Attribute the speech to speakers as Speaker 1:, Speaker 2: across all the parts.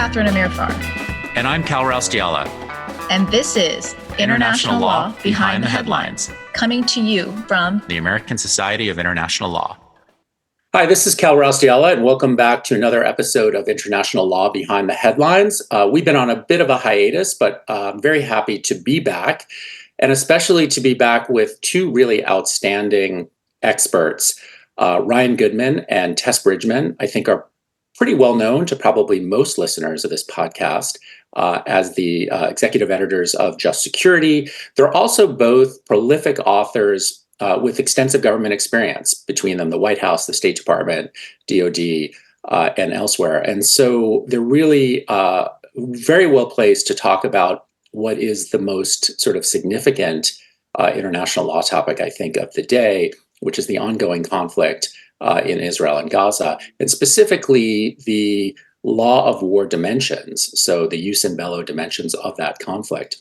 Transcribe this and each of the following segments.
Speaker 1: Catherine Amirfar.
Speaker 2: And I'm Cal Raustiala.
Speaker 1: And this is International Law Behind the Headlines, coming to you from
Speaker 2: the American Society of International Law.
Speaker 3: Hi, this is Cal Raustiala, and welcome back to another episode of International Law Behind the Headlines. We've been on a bit of a hiatus, but I'm very happy to be back, and especially to be back with two really outstanding experts. Ryan Goodman and Tess Bridgeman, I think, are pretty well known to probably most listeners of this podcast as the executive editors of Just Security. They're also both prolific authors with extensive government experience, between them the White House, the State Department, DOD, and elsewhere. And so they're really very well placed to talk about what is the most sort of significant international law topic, I think, of the day, which is the ongoing conflict in Israel and Gaza, and specifically the law of war dimensions, so the jus in bello dimensions of that conflict.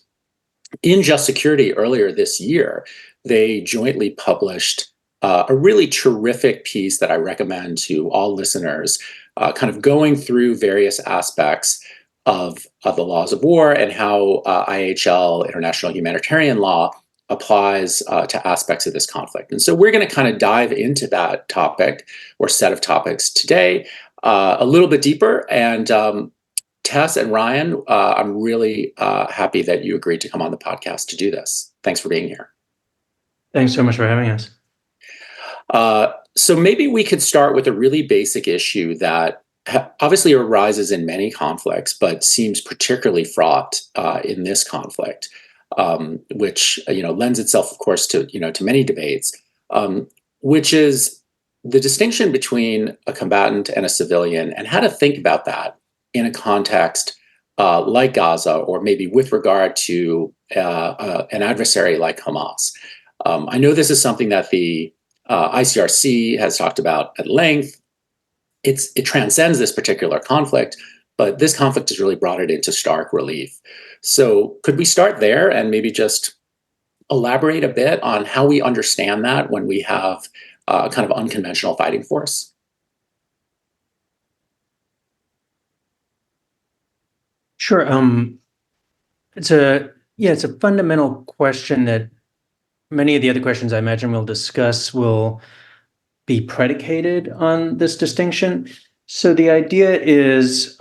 Speaker 3: In Just Security earlier this year, they jointly published a really terrific piece that I recommend to all listeners, kind of going through various aspects of the laws of war and how IHL, international humanitarian law, applies to aspects of this conflict. And so we're going to kind of dive into that topic or set of topics today a little bit deeper. And Tess and Ryan, I'm really happy that you agreed to come on the podcast to do this. Thanks for being here.
Speaker 4: Thanks so much for having us.
Speaker 3: So maybe we could start with a really basic issue that obviously arises in many conflicts, but seems particularly fraught in this conflict. Which lends itself, of course, to many debates, which is the distinction between a combatant and a civilian, and how to think about that in a context like Gaza, or maybe with regard to an adversary like Hamas. I know this is something that the ICRC has talked about at length. It transcends this particular conflict, but this conflict has really brought it into stark relief. So could we start there and maybe just elaborate a bit on how we understand that when we have kind of unconventional fighting force?
Speaker 4: Sure. It's a fundamental question that many of the other questions I imagine we'll discuss will be predicated on this distinction. So the idea is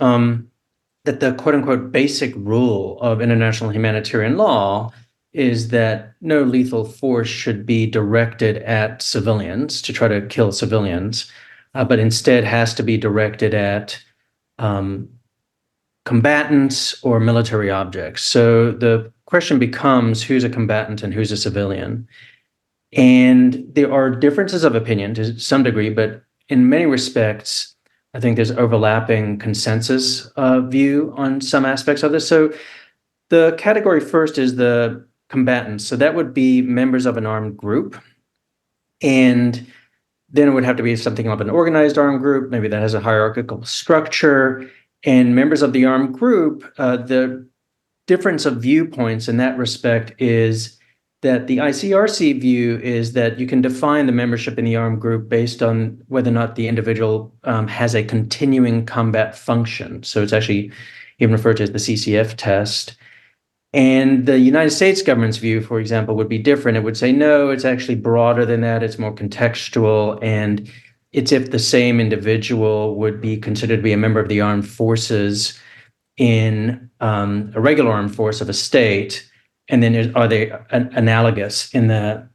Speaker 4: that the quote-unquote basic rule of international humanitarian law is that no lethal force should be directed at civilians to try to kill civilians, but instead has to be directed at combatants or military objects. So the question becomes, who's a combatant and who's a civilian? And there are differences of opinion to some degree, but in many respects, I think there's overlapping consensus view on some aspects of this. So the category first is the combatants. So that would be members of an armed group. And then it would have to be something of an organized armed group, maybe that has a hierarchical structure. And members of the armed group, the difference of viewpoints in that respect is that the ICRC view is that you can define the membership in the armed group based on whether or not the individual has a continuing combat function. So it's actually even referred to as the CCF test. And the United States government's view, for example, would be different. It would say, no, it's actually broader than that. It's more contextual. And it's if the same individual would be considered to be a member of the armed forces in a regular armed force of a state. And then are they analogous in the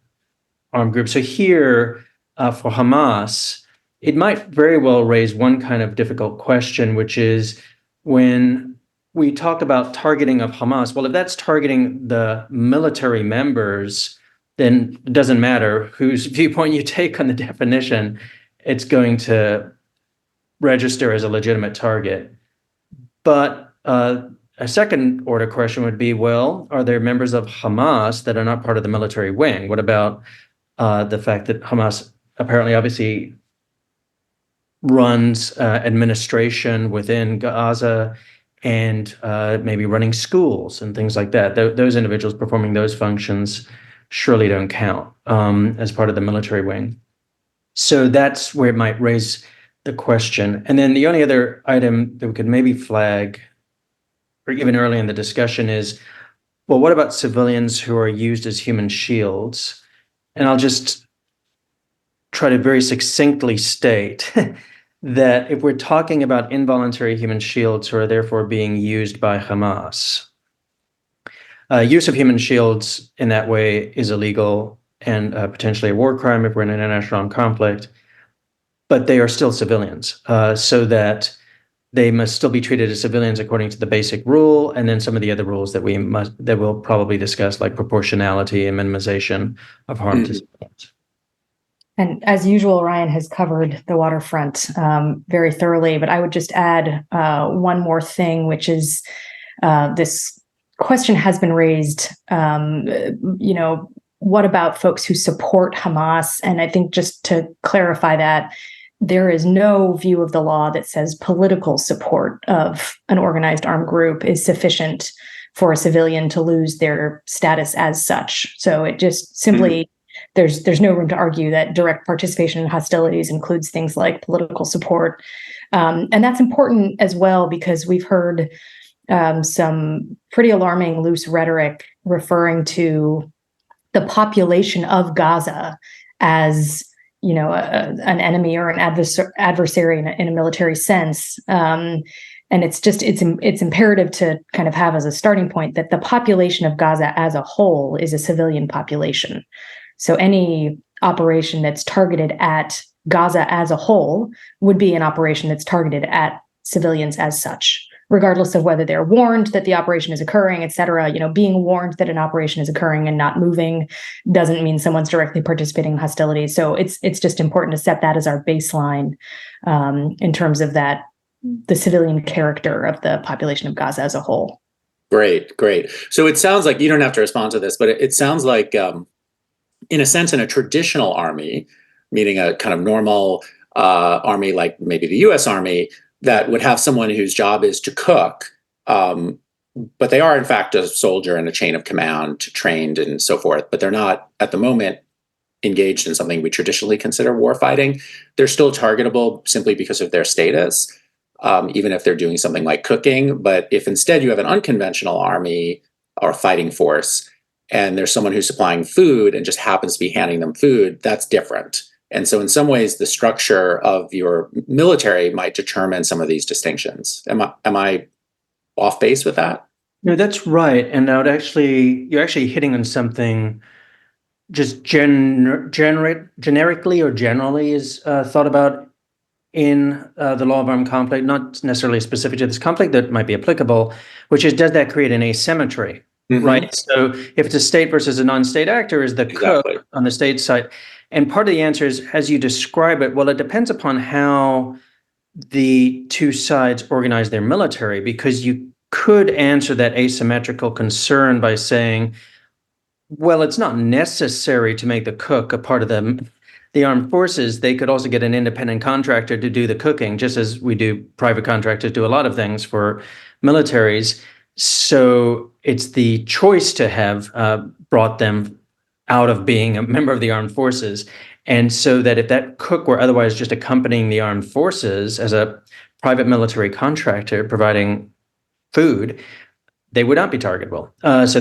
Speaker 4: armed group? So here, for Hamas, it might very well raise one kind of difficult question, which is when we talk about targeting of Hamas, well, if that's targeting the military members, then it doesn't matter whose viewpoint you take on the definition, it's going to register as a legitimate target. But a second order question would be, well, are there members of Hamas that are not part of the military wing? What about the fact that Hamas apparently obviously runs administration within Gaza and maybe running schools and things like that? Those individuals performing those functions surely don't count as part of the military wing. So that's where it might raise the question. And then the only other item that we could maybe flag or even early in the discussion is, well, what about civilians who are used as human shields? And I'll just try to very succinctly state that if we're talking about involuntary human shields who are therefore being used by Hamas, use of human shields in that way is illegal and potentially a war crime if we're in an international armed conflict, but they are still civilians, so that they must still be treated as civilians according to the basic rule, and then some of the other rules that we'll probably discuss, like proportionality and minimization of harm to civilians.
Speaker 5: And as usual, Ryan has covered the waterfront very thoroughly, but I would just add one more thing, which is this question has been raised, what about folks who support Hamas? And I think just to clarify that, there is no view of the law that says political support of an organized armed group is sufficient for a civilian to lose their status as such. So it just simply, there's no room to argue that direct participation in hostilities includes things like political support. And that's important as well, because we've heard some pretty alarming loose rhetoric referring to the population of Gaza as an enemy or an adversary in a military sense. And it's imperative to kind of have as a starting point that the population of Gaza as a whole is a civilian population. So any operation that's targeted at Gaza as a whole would be an operation that's targeted at civilians as such, regardless of whether they're warned that the operation is occurring, et cetera. Being warned that an operation is occurring and not moving doesn't mean someone's directly participating in hostilities. So it's just important to set that as our baseline in terms of the civilian character of the population of Gaza as a whole.
Speaker 3: Great. So it sounds like, you don't have to respond to this, but it sounds like, in a sense, in a traditional army, meaning a kind of normal army like maybe the U.S. Army, that would have someone whose job is to cook, but they are in fact a soldier in a chain of command, trained and so forth, but they're not at the moment engaged in something we traditionally consider war fighting. They're still targetable simply because of their status, even if they're doing something like cooking. But if instead you have an unconventional army or fighting force, and there's someone who's supplying food and just happens to be handing them food, that's different. And so in some ways, the structure of your military might determine some of these distinctions. Am I off base with that?
Speaker 4: No, that's right. And you're actually hitting on something just generically or generally is thought about in the law of armed conflict, not necessarily specific to this conflict that might be applicable, which is, does that create an asymmetry? Right. So if it's a state versus a non-state actor, is the cook on the state side? And part of the answer is, as you describe it, well, it depends upon how the two sides organize their military, because you could answer that asymmetrical concern by saying, well, it's not necessary to make the cook a part of the armed forces. They could also get an independent contractor to do the cooking, just as we do private contractors do a lot of things for militaries. So it's the choice to have brought them out of being a member of the armed forces. And so that if that cook were otherwise just accompanying the armed forces as a private military contractor providing food, they would not be targetable. So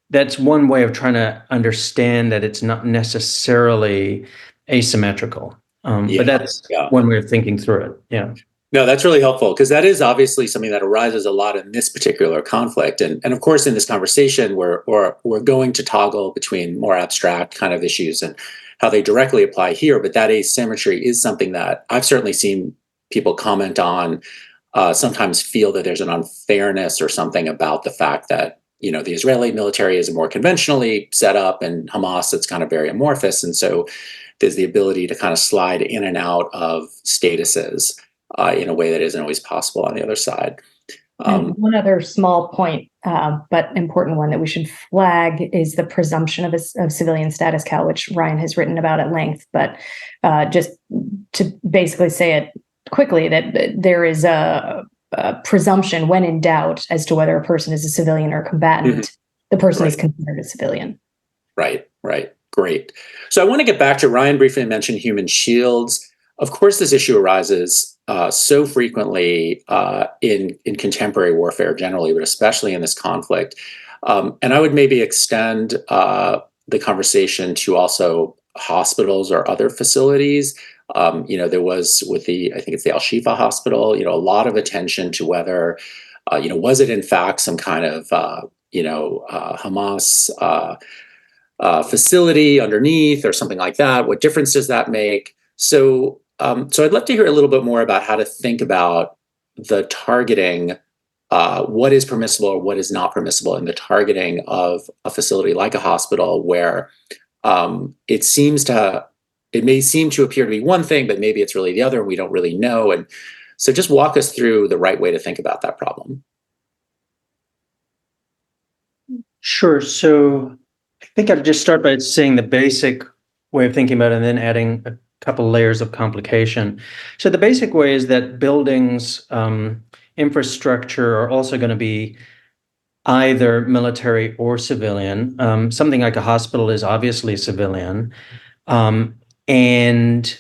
Speaker 4: that's one way of trying to understand that it's not necessarily asymmetrical. But that's one way of thinking through it. Yeah.
Speaker 3: No, that's really helpful, because that is obviously something that arises a lot in this particular conflict. And of course, in this conversation, we're going to toggle between more abstract kind of issues and how they directly apply here. But that asymmetry is something that I've certainly seen people comment on, sometimes feel that there's an unfairness or something about the fact that, the Israeli military is more conventionally set up, and Hamas, it's kind of very amorphous. And so there's the ability to kind of slide in and out of statuses in a way that isn't always possible on the other side.
Speaker 5: One other small point, but important one that we should flag is the presumption of civilian status, Cal, which Ryan has written about at length. But just to basically say it quickly, that there is a presumption when in doubt as to whether a person is a civilian or combatant, the person is considered a civilian.
Speaker 3: Right. Great. So I want to get back to, Ryan briefly mentioned human shields. Of course, this issue arises so frequently in contemporary warfare generally, but especially in this conflict. And I would maybe extend the conversation to also hospitals or other facilities. There was with I think it's the Al-Shifa hospital, a lot of attention to whether, was it in fact some kind of, Hamas facility underneath or something like that? What difference does that make? So I'd love to hear a little bit more about how to think about the targeting, what is permissible or what is not permissible in the targeting of a facility like a hospital, where it may seem to appear to be one thing, but maybe it's really the other, and we don't really know. And so just walk us through the right way to think about that problem.
Speaker 4: Sure. So I think I'd just start by saying the basic way of thinking about it and then adding a couple layers of complication. So the basic way is that buildings, infrastructure are also going to be either military or civilian. Something like a hospital is obviously civilian. And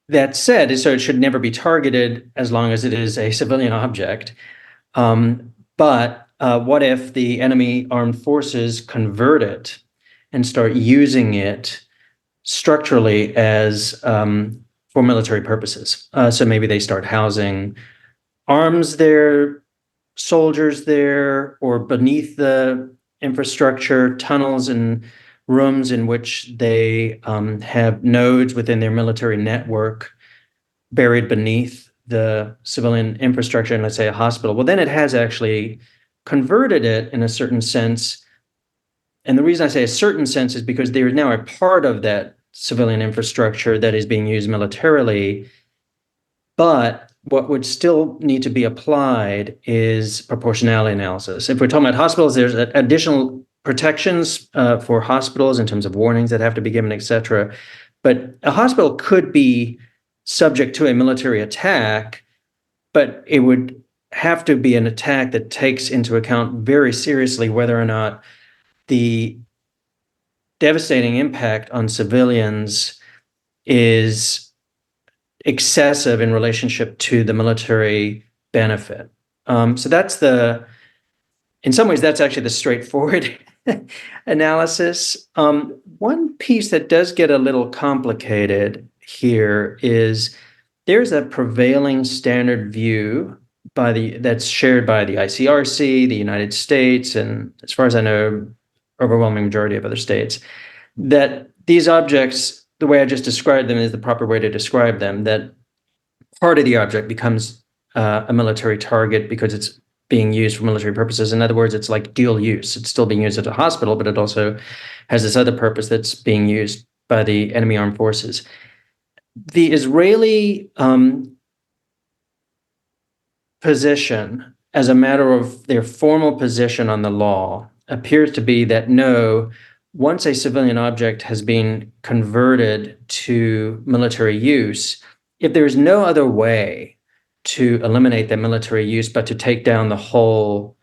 Speaker 4: that said, so it should never be targeted as long as it is a civilian object. But what if the enemy armed forces convert it and start using it structurally as for military purposes? So maybe they start housing arms there, soldiers there, or beneath the infrastructure, tunnels and rooms in which they have nodes within their military network buried beneath the civilian infrastructure, and let's say a hospital. Well, then it has actually converted it in a certain sense. And the reason I say a certain sense is because they are now a part of that civilian infrastructure that is being used militarily. But what would still need to be applied is proportionality analysis. If we're talking about hospitals, there's additional protections for hospitals in terms of warnings that have to be given, et cetera. But a hospital could be subject to a military attack, but it would have to be an attack that takes into account very seriously whether or not the devastating impact on civilians is excessive in relationship to the military benefit. So in some ways, that's actually the straightforward analysis. One piece that does get a little complicated here is there's a prevailing standard view that's shared by the ICRC, the United States, and as far as I know, overwhelming majority of other states, that these objects, the way I just described them is the proper way to describe them, that part of the object becomes a military target because it's being used for military purposes. In other words, it's like dual use. It's still being used at a hospital, but it also has this other purpose that's being used by the enemy armed forces. The Israeli position, as a matter of their formal position on the law, appears to be that no, once a civilian object has been converted to military use, if there is no other way to eliminate that military use but to take down the whole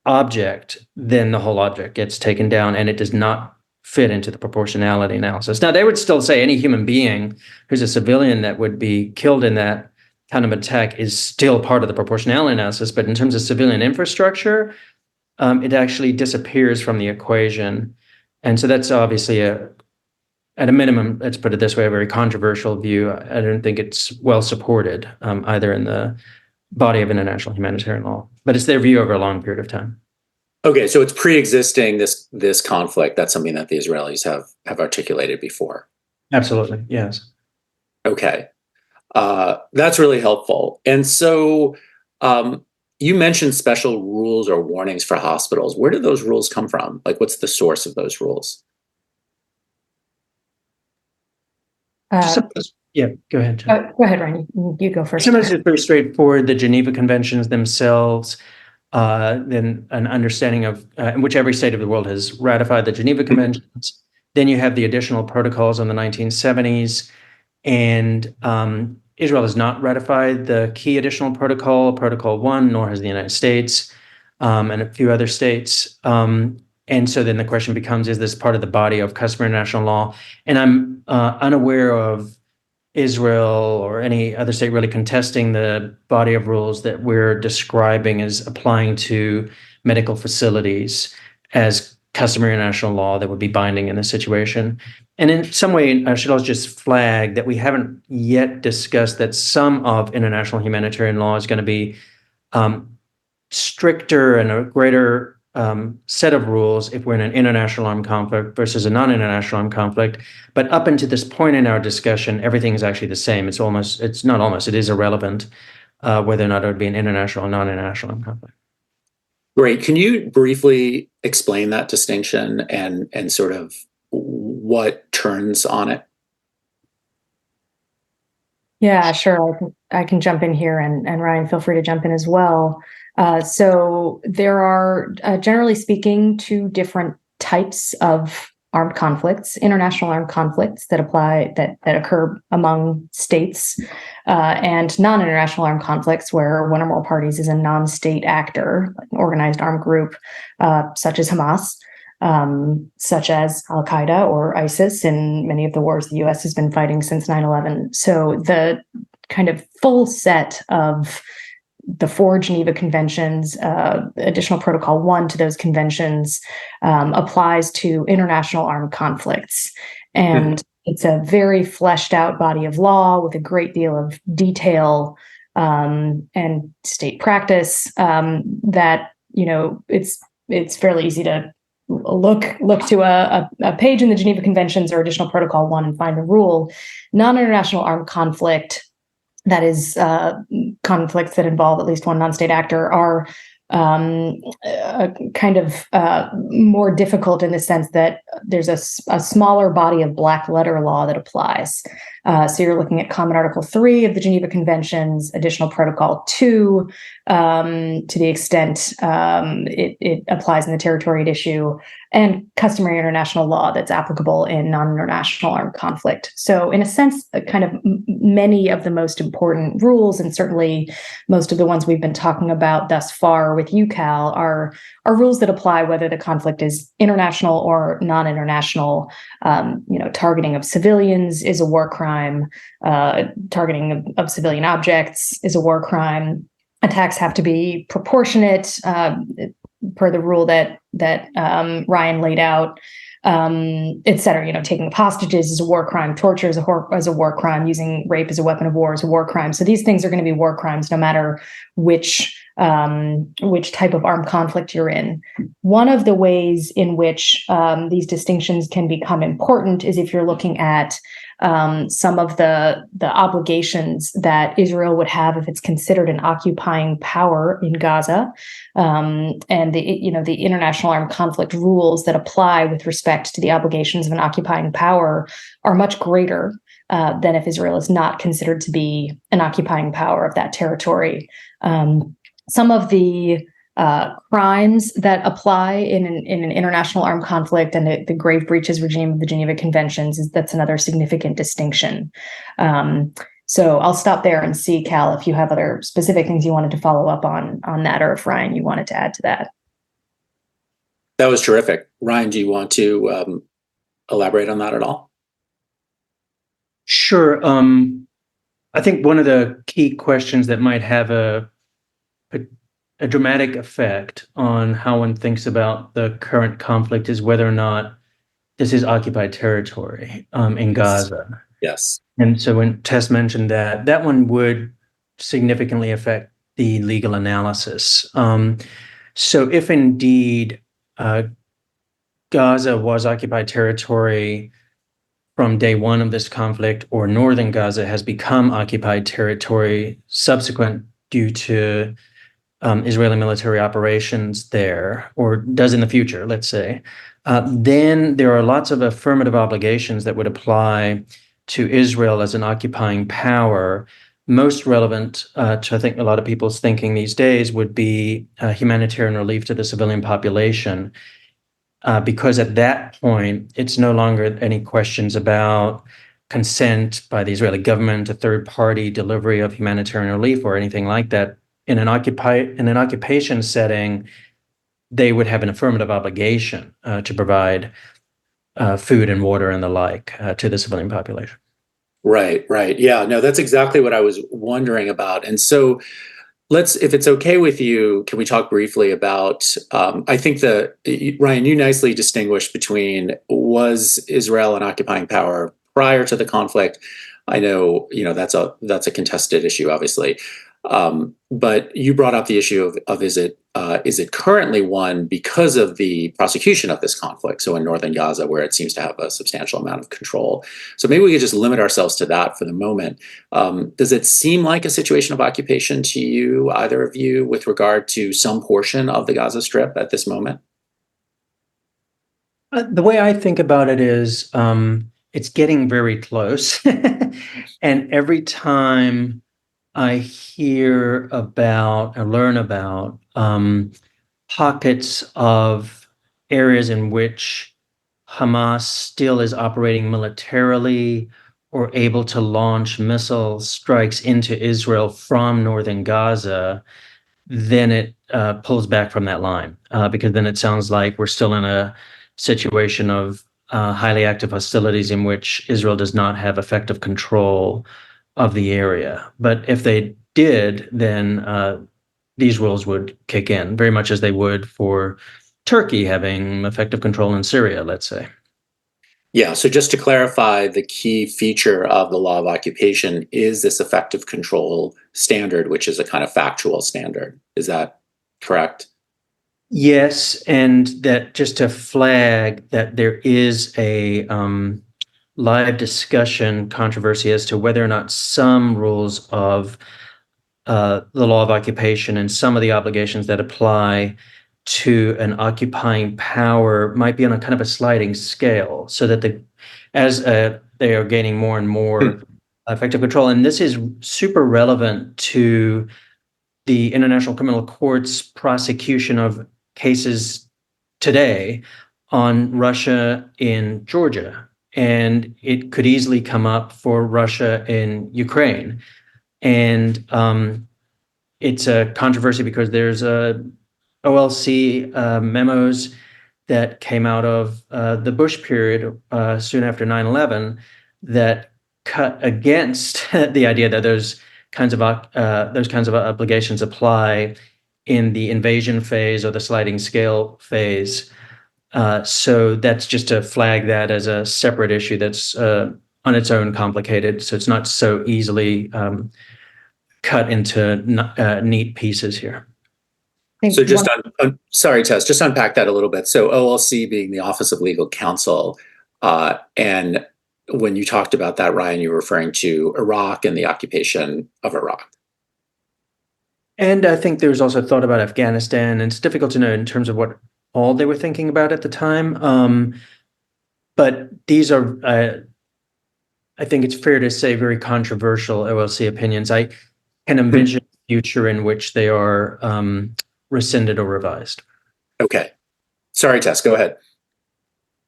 Speaker 4: object, then the whole object gets taken down and it does not fit into the proportionality analysis. Now, they would still say any human being who's a civilian that would be killed in that kind of attack is still part of the proportionality analysis, but in terms of civilian infrastructure, it actually disappears from the equation. And so that's obviously at a minimum, let's put it this way, a very controversial view. I don't think it's well supported either in the body of international humanitarian law, but it's their view over a long period of time.
Speaker 3: Okay, so it's pre-existing this conflict. That's something that the Israelis have articulated before.
Speaker 4: Absolutely, yes.
Speaker 3: Okay, that's really helpful. And so you mentioned special rules or warnings for hospitals. Where do those rules come from? Like, what's the source of those rules?
Speaker 4: Yeah, go ahead, John.
Speaker 5: Go ahead, Ryan. You go first.
Speaker 4: Sometimes it's very straightforward. The Geneva Conventions themselves, then an understanding of in which every state of the world has ratified the Geneva Conventions. Then you have the additional protocols in the 1970s, and Israel has not ratified the key additional protocol, Protocol 1, nor has the United States and a few other states. And so then the question becomes, is this part of the body of customary international law? And I'm unaware of Israel or any other state really contesting the body of rules that we're describing as applying to medical facilities as customary international law that would be binding in this situation. And in some way, I should also just flag that we haven't yet discussed that some of international humanitarian law is going to be stricter and a greater set of rules if we're in an international armed conflict versus a non-international armed conflict. But up until this point in our discussion, everything is actually the same. It is irrelevant whether or not it would be an international or non-international armed conflict.
Speaker 3: Great. Can you briefly explain that distinction and sort of what turns on it?
Speaker 5: Yeah, sure. I can jump in here, and Ryan, feel free to jump in as well. So there are, generally speaking, two different types of armed conflicts: international armed conflicts that occur among states, and non-international armed conflicts where one or more parties is a non-state actor, like an organized armed group, such as Hamas, such as Al-Qaeda or ISIS in many of the wars the U.S. has been fighting since 9/11. So the kind of full set of the four Geneva Conventions, additional Protocol 1 to those conventions, applies to international armed conflicts. And it's a very fleshed out body of law with a great deal of detail and state practice that, it's fairly easy to look to a page in the Geneva Conventions or additional Protocol 1 and find a rule. Non-international armed conflict, that is conflicts that involve at least one non-state actor, are kind of more difficult in the sense that there's a smaller body of black letter law that applies. So you're looking at Common Article 3 of the Geneva Conventions, Additional Protocol 2, to the extent it applies in the territory at issue, and customary international law that's applicable in non-international armed conflict. So in a sense, kind of many of the most important rules, and certainly most of the ones we've been talking about thus far with you, Cal, are rules that apply whether the conflict is international or non-international. Targeting of civilians is a war crime. Targeting of civilian objects is a war crime. Attacks have to be proportionate, per the rule that Ryan laid out, et cetera. Taking of hostages is a war crime. Torture is a war crime. Using rape as a weapon of war is a war crime. So these things are going to be war crimes no matter which type of armed conflict you're in. One of the ways in which these distinctions can become important is if you're looking at some of the obligations that Israel would have if it's considered an occupying power in Gaza, and the international armed conflict rules that apply with respect to the obligations of an occupying power are much greater than if Israel is not considered to be an occupying power of that territory. Some of the crimes that apply in an international armed conflict and the grave breaches regime of the Geneva Conventions, that's another significant distinction. So I'll stop there and see, Cal, if you have other specific things you wanted to follow up on that, or if Ryan, you wanted to add to that.
Speaker 3: That was terrific. Ryan, do you want to elaborate on that at all?
Speaker 4: Sure. I think one of the key questions that might have a dramatic effect on how one thinks about the current conflict is whether or not this is occupied territory in Gaza.
Speaker 3: Yes.
Speaker 4: And so when Tess mentioned that one would significantly affect the legal analysis. So if indeed Gaza was occupied territory from day one of this conflict, or northern Gaza has become occupied territory subsequent due to Israeli military operations there, or does in the future, let's say, then there are lots of affirmative obligations that would apply to Israel as an occupying power. Most relevant to, I think, a lot of people's thinking these days would be humanitarian relief to the civilian population, because at that point, it's no longer any questions about consent by the Israeli government to third-party delivery of humanitarian relief or anything like that. In an occupation setting, they would have an affirmative obligation to provide food and water and the like to the civilian population.
Speaker 3: Right, right. Yeah, no, that's exactly what I was wondering about. And so if it's okay with you, can we talk briefly about, I think Ryan, you nicely distinguished between was Israel an occupying power prior to the conflict? I know, that's a contested issue, obviously. But you brought up the issue of is it currently one because of the prosecution of this conflict? So in northern Gaza, where it seems to have a substantial amount of control. So maybe we could just limit ourselves to that for the moment. Does it seem like a situation of occupation to you, either of you, with regard to some portion of the Gaza Strip at this moment?
Speaker 4: The way I think about it is it's getting very close. And every time I hear about or learn about pockets of areas in which Hamas still is operating militarily or able to launch missile strikes into Israel from northern Gaza, then it pulls back from that line because then it sounds like we're still in a situation of highly active hostilities in which Israel does not have effective control of the area. But if they did, then these rules would kick in, very much as they would for Turkey having effective control in Syria, let's say.
Speaker 3: Yeah, so just to clarify, the key feature of the law of occupation is this effective control standard, which is a kind of factual standard. Is that correct?
Speaker 4: Yes, and that just to flag that there is a live discussion controversy as to whether or not some rules of the law of occupation and some of the obligations that apply to an occupying power might be on a kind of a sliding scale, so that as they are gaining more and more effective control. And this is super relevant to the International Criminal Court's prosecution of cases today on Russia in Georgia. And it could easily come up for Russia in Ukraine. And it's a controversy because there's OLC memos that came out of the Bush period soon after 9/11 that cut against the idea that those kinds of obligations apply in the invasion phase or the sliding scale phase. So that's just to flag that as a separate issue that's on its own complicated. So it's not so easily cut into neat pieces here.
Speaker 3: So sorry, Tess, just unpack that a little bit. So OLC being the Office of Legal Counsel, and when you talked about that, Ryan, you were referring to Iraq and the occupation of Iraq.
Speaker 4: And I think there's also thought about Afghanistan, and it's difficult to know in terms of what all they were thinking about at the time. But these are, I think it's fair to say, very controversial OLC opinions. I can envision a future in which they are rescinded or revised.
Speaker 3: Okay. Sorry, Tess, go ahead.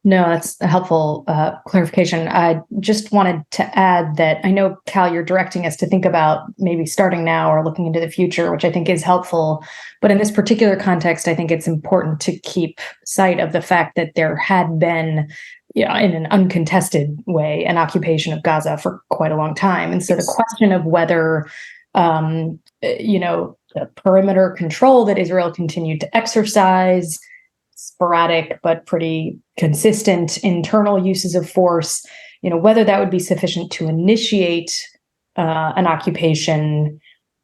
Speaker 5: No, that's a helpful clarification. I just wanted to add that I know, Cal, you're directing us to think about maybe starting now or looking into the future, which I think is helpful. But in this particular context, I think it's important to keep sight of the fact that there had been, in an uncontested way, an occupation of Gaza for quite a long time. And so the question of whether, the perimeter control that Israel continued to exercise, sporadic but pretty consistent internal uses of force, whether that would be sufficient to initiate an occupation,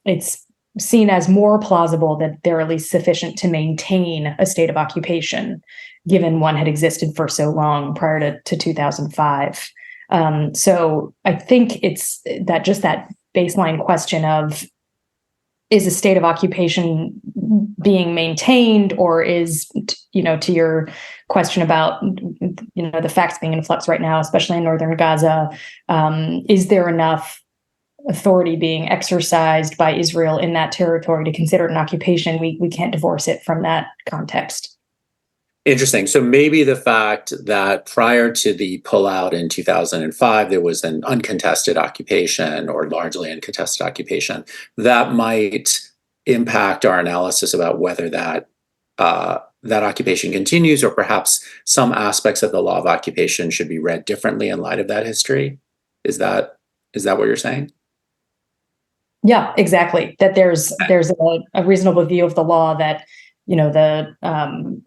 Speaker 5: it's seen as more plausible that they're at least sufficient to maintain a state of occupation, given one had existed for so long prior to 2005. So I think it's that baseline question of, is a state of occupation being maintained, or is, to your question about, the facts being in flux right now, especially in northern Gaza, is there enough authority being exercised by Israel in that territory to consider it an occupation? We can't divorce it from that context.
Speaker 3: Interesting. So maybe the fact that prior to the pullout in 2005, there was an uncontested occupation or largely uncontested occupation, that might impact our analysis about whether that occupation continues, or perhaps some aspects of the law of occupation should be read differently in light of that history. Is that Is that what you're saying?
Speaker 5: Yeah, exactly. That there's a reasonable view of the law that, you know, the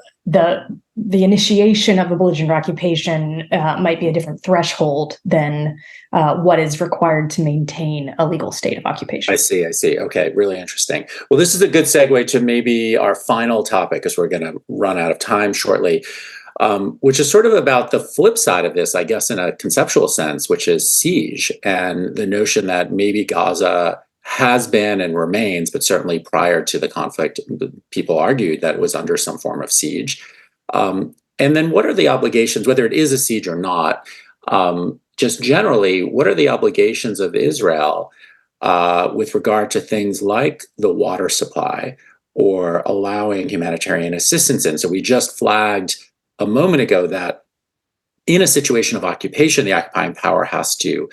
Speaker 5: initiation of a belligerent occupation might be a different threshold than what is required to maintain a legal state of occupation.
Speaker 3: I see. Okay, really interesting. Well, this is a good segue to maybe our final topic, because we're going to run out of time shortly, which is sort of about the flip side of this, I guess, in a conceptual sense, which is siege, and the notion that maybe Gaza has been and remains, but certainly prior to the conflict, people argued that it was under some form of siege. And then what are the obligations, whether it is a siege or not, just generally, what are the obligations of Israel with regard to things like the water supply or allowing humanitarian assistance in? So we just flagged a moment ago that in a situation of occupation, the occupying power has to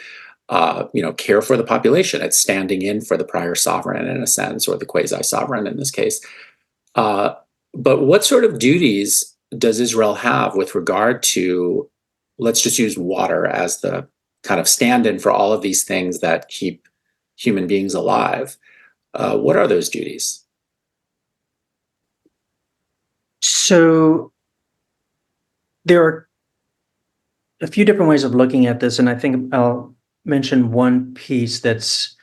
Speaker 3: care for the population. It's standing in for the prior sovereign, in a sense, or the quasi-sovereign in this case. But what sort of duties does Israel have with regard to, let's just use water as the kind of stand-in for all of these things that keep human beings alive? What are those duties?
Speaker 4: So there are a few different ways of looking at this, and I think I'll mention one piece that's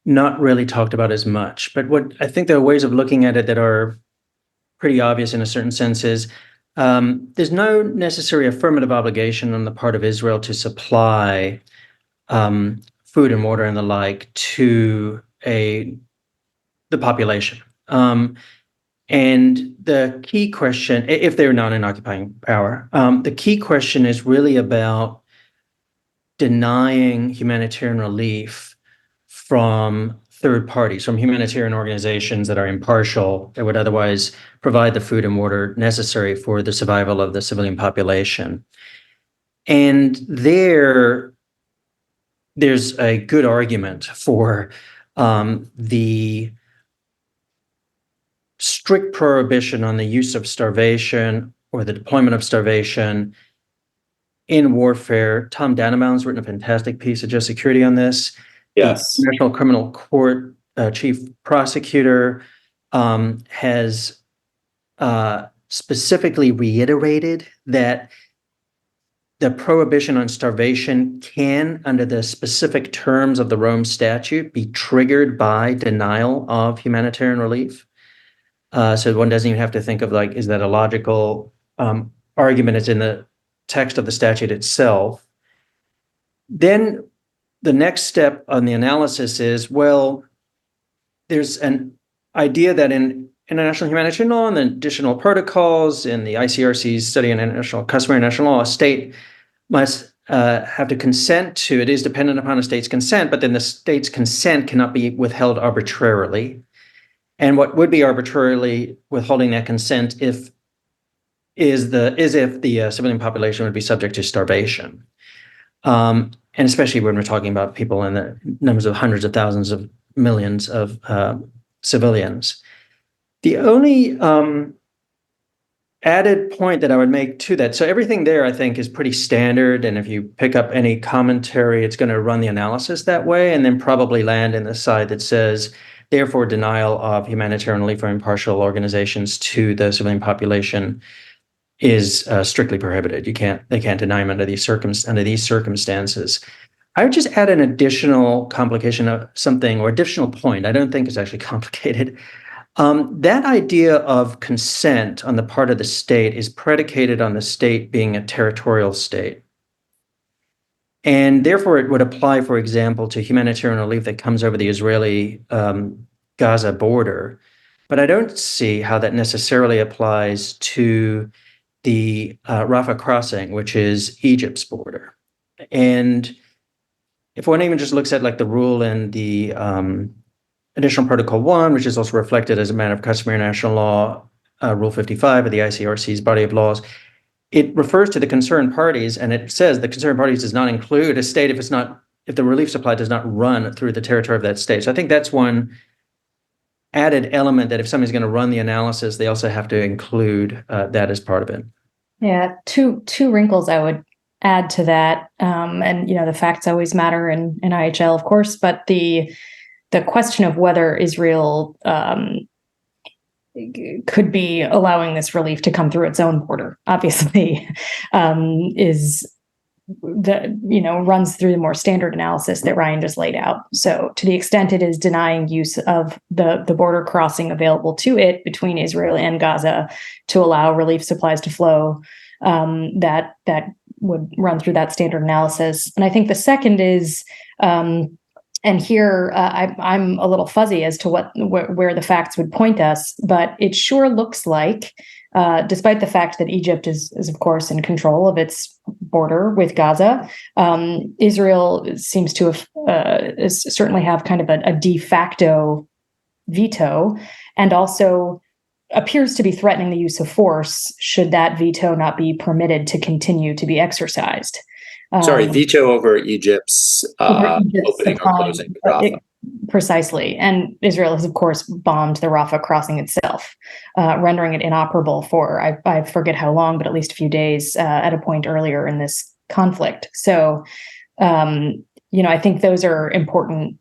Speaker 4: not really talked about as much. But what I think there are ways of looking at it that are pretty obvious in a certain sense is there's no necessary affirmative obligation on the part of Israel to supply food and water and the like to the population. And the key question, if they're not an occupying power, the key question is really about denying humanitarian relief from third parties, from humanitarian organizations that are impartial, that would otherwise provide the food and water necessary for the survival of the civilian population. And there's a good argument for the strict prohibition on the use of starvation or the deployment of starvation in warfare. Tom Dannebaum's written a fantastic piece of just security on this.
Speaker 3: Yes.
Speaker 4: The National Criminal Court chief prosecutor has specifically reiterated that the prohibition on starvation can, under the specific terms of the Rome Statute, be triggered by denial of humanitarian relief. So one doesn't even have to think of, like, is that a logical argument? It's in the text of the statute itself. Then the next step on the analysis is, well, there's an idea that in international humanitarian law and the additional protocols in the ICRC's study on international customary international law, a state must have to consent to, it is dependent upon a state's consent, but then the state's consent cannot be withheld arbitrarily. And what would be arbitrarily withholding that consent if the civilian population would be subject to starvation. And especially when we're talking about people in the numbers of hundreds of thousands of millions of civilians. The only added point that I would make to that, so everything there I think is pretty standard, and if you pick up any commentary, it's going to run the analysis that way, and then probably land in the side that says, therefore, denial of humanitarian relief or impartial organizations to the civilian population is strictly prohibited. They can't deny them under these circumstances. I would just add an additional complication of something, or additional point. I don't think it's actually complicated. That idea of consent on the part of the state is predicated on the state being a territorial state. And therefore, it would apply, for example, to humanitarian relief that comes over the Israeli-Gaza border. But I don't see how that necessarily applies to the Rafah crossing, which is Egypt's border. And if one even just looks at, like, the rule in the Additional Protocol 1, which is also reflected as a matter of customary international law, Rule 55 of the ICRC's body of laws, it refers to the concerned parties, and it says the concerned parties does not include a state if the relief supply does not run through the territory of that state. So I think that's one added element, that if somebody's going to run the analysis, they also have to include that as part of it.
Speaker 5: Yeah, two wrinkles I would add to that, and the facts always matter in IHL, of course, but the question of whether Israel could be allowing this relief to come through its own border, obviously, is runs through the more standard analysis that Ryan just laid out. So to the extent it is denying use of the border crossing available to it between Israel and Gaza to allow relief supplies to flow, that would run through that standard analysis. And I think the second is, and here I'm a little fuzzy as to where the facts would point us, but it sure looks like, despite the fact that Egypt is of course in control of its border with Gaza, Israel seems to have certainly have kind of a de facto veto, and also appears to be threatening the use of force should that veto not be permitted to continue to be exercised.
Speaker 3: Veto over Egypt's opening or closing Rafah.
Speaker 5: Precisely. And Israel has, of course, bombed the Rafah crossing itself, rendering it inoperable for, I forget how long, but at least a few days at a point earlier in this conflict. So, I think those are important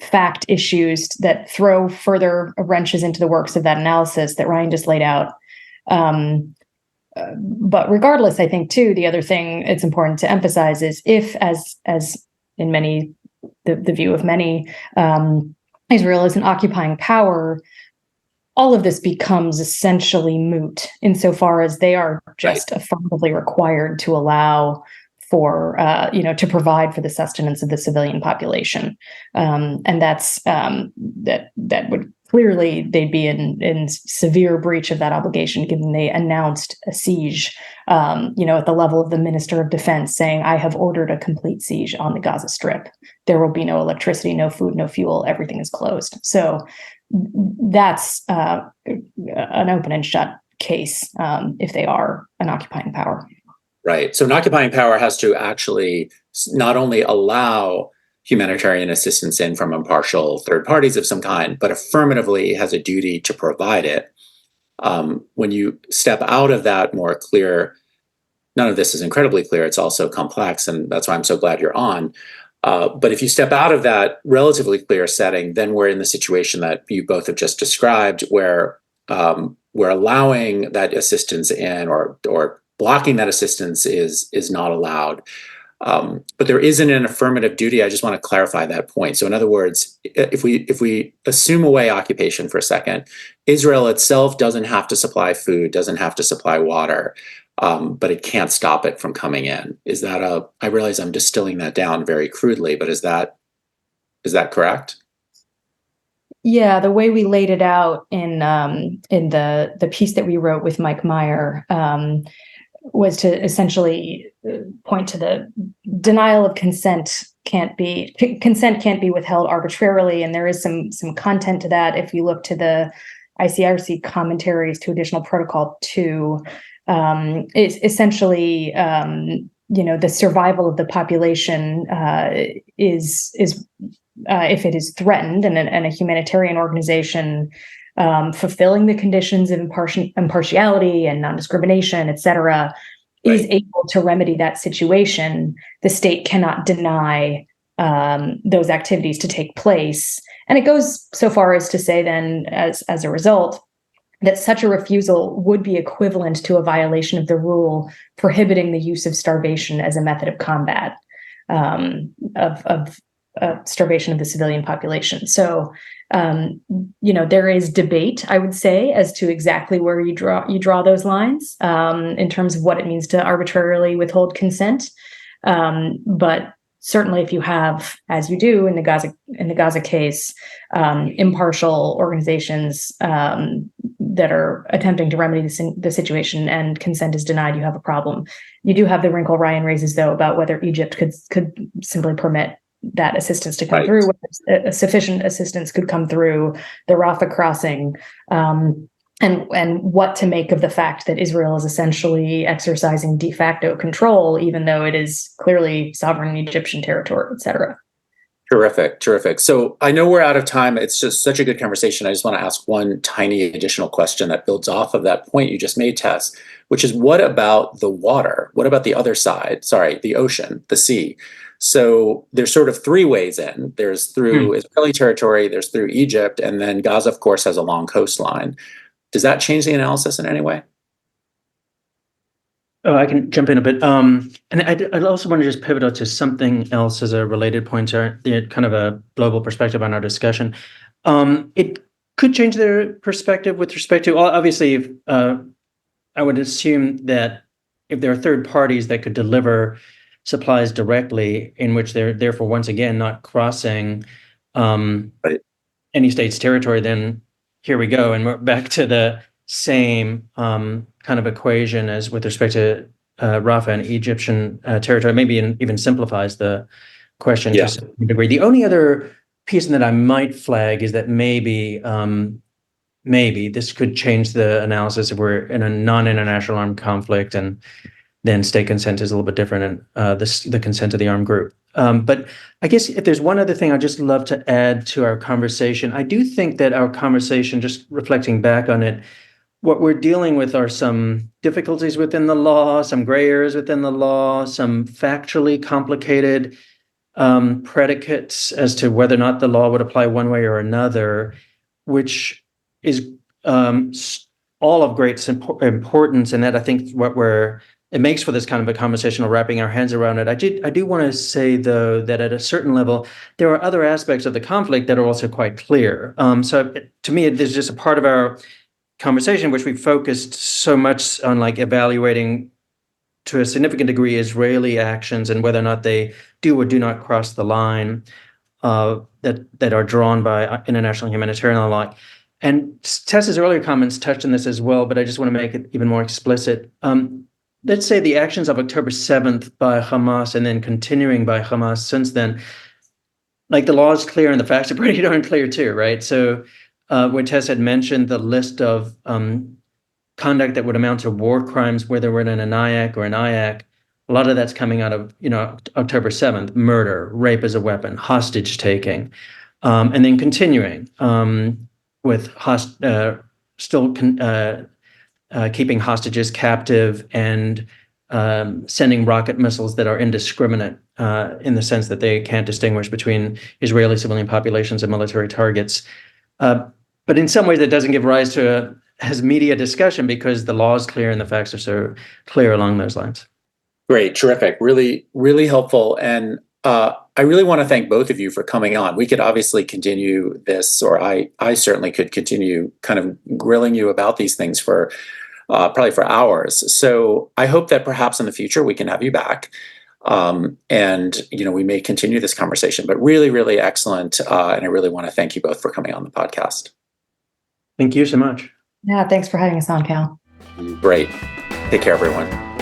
Speaker 5: fact issues that throw further wrenches into the works of that analysis that Ryan just laid out. But regardless, I think, too, the other thing it's important to emphasize is if, as in many, the view of many, Israel is an occupying power, all of this becomes essentially moot insofar as they are just affirmatively required to allow for, to provide for the sustenance of the civilian population. And that's, that would clearly, they'd be in severe breach of that obligation, given they announced a siege, at the level of the Minister of Defense saying, I have ordered a complete siege on the Gaza Strip. There will be no electricity, no food, no fuel. Everything is closed. So that's an open and shut case if they are an occupying power.
Speaker 3: Right. So an occupying power has to actually not only allow humanitarian assistance in from impartial third parties of some kind, but affirmatively has a duty to provide it. When you step out of that more clear, none of this is incredibly clear, it's also complex, and that's why I'm so glad you're on. But if you step out of that relatively clear setting, then we're in the situation that you both have just described, where we're allowing that assistance in, or blocking that assistance is not allowed. But there isn't an affirmative duty. I just want to clarify that point. So in other words, if we assume away occupation for a second, Israel itself doesn't have to supply food, doesn't have to supply water, but it can't stop it from coming in. Is that I realize I'm distilling that down very crudely, but is that correct?
Speaker 5: Yeah, the way we laid it out in the piece that we wrote with Mike Meyer was to essentially point to the denial of consent can't be withheld arbitrarily, and there is some content to that. If you look to the ICRC commentaries to Additional Protocol 2, it's essentially the survival of the population is if it is threatened, and a humanitarian organization fulfilling the conditions of impartiality and non-discrimination, et cetera, is able to remedy that situation, the state cannot deny those activities to take place. And it goes so far as to say then, as a result, that such a refusal would be equivalent to a violation of the rule prohibiting the use of starvation as a method of combat, of starvation of the civilian population. So, there is debate, I would say, as to exactly where you draw those lines in terms of what it means to arbitrarily withhold consent. But certainly, if you have, as you do in the Gaza case, impartial organizations that are attempting to remedy the situation, and consent is denied, you have a problem. You do have the wrinkle Ryan raises, though, about whether Egypt could simply permit that assistance to come through, whether sufficient assistance could come through the Rafah crossing, and what to make of the fact that Israel is essentially exercising de facto control, even though it is clearly sovereign Egyptian territory, et cetera.
Speaker 3: Terrific, terrific. So I know we're out of time. It's just such a good conversation. I just want to ask one tiny additional question that builds off of that point you just made, Tess, which is what about the water? What about the other side? Sorry, the ocean, the sea. So there's sort of three ways in. There's through Israeli territory, there's through Egypt, and then Gaza, of course, has a long coastline. Does that change the analysis in any way?
Speaker 4: Oh, I can jump in a bit. And I'd also want to just pivot to something else as a related point to kind of a global perspective on our discussion. It could change their perspective with respect to, obviously, I would assume that if there are third parties that could deliver supplies directly, in which they're therefore once again not crossing any state's territory, then here we go, and we're back to the same kind of equation as with respect to Rafah and Egyptian territory. Maybe even simplifies the question to some degree. The only other piece that I might flag is that maybe this could change the analysis if we're in a non-international armed conflict, and then state consent is a little bit different, and the consent of the armed group. But I guess if there's one other thing I'd just love to add to our conversation, I do think that our conversation, just reflecting back on it, what we're dealing with are some difficulties within the law, some gray areas within the law, some factually complicated predicates as to whether or not the law would apply one way or another, which is all of great importance. And that I think it makes for this kind of a conversation of wrapping our hands around it. I do want to say, though, that at a certain level, there are other aspects of the conflict that are also quite clear. So to me, there's just a part of our conversation which we focused so much on, like, evaluating to a significant degree Israeli actions and whether or not they do or do not cross the line that are drawn by international humanitarian law. And Tess's earlier comments touched on this as well, but I just want to make it even more explicit. Let's say the actions of October 7th by Hamas and then continuing by Hamas since then, like, the law is clear and the facts are pretty darn clear too, right? So when Tess had mentioned the list of conduct that would amount to war crimes, whether we're in an NIAC or an IAC, a lot of that's coming out of October 7th: murder, rape as a weapon, hostage taking, and then continuing with keeping hostages captive and sending rocket missiles that are indiscriminate in the sense that they can't distinguish between Israeli civilian populations and military targets. But in some ways, that doesn't give rise to as media discussion because the law is clear and the facts are so clear along those lines.
Speaker 3: Great, terrific, really, really helpful. And I really want to thank both of you for coming on. We could obviously continue this, or I certainly could continue kind of grilling you about these things for probably for hours. So I hope that perhaps in the future we can have you back. And we may continue this conversation, but really, really excellent. And I really want to thank you both for coming on the podcast.
Speaker 4: Thank you so much.
Speaker 5: Yeah, thanks for having us on, Cal.
Speaker 3: Great. Take care, everyone.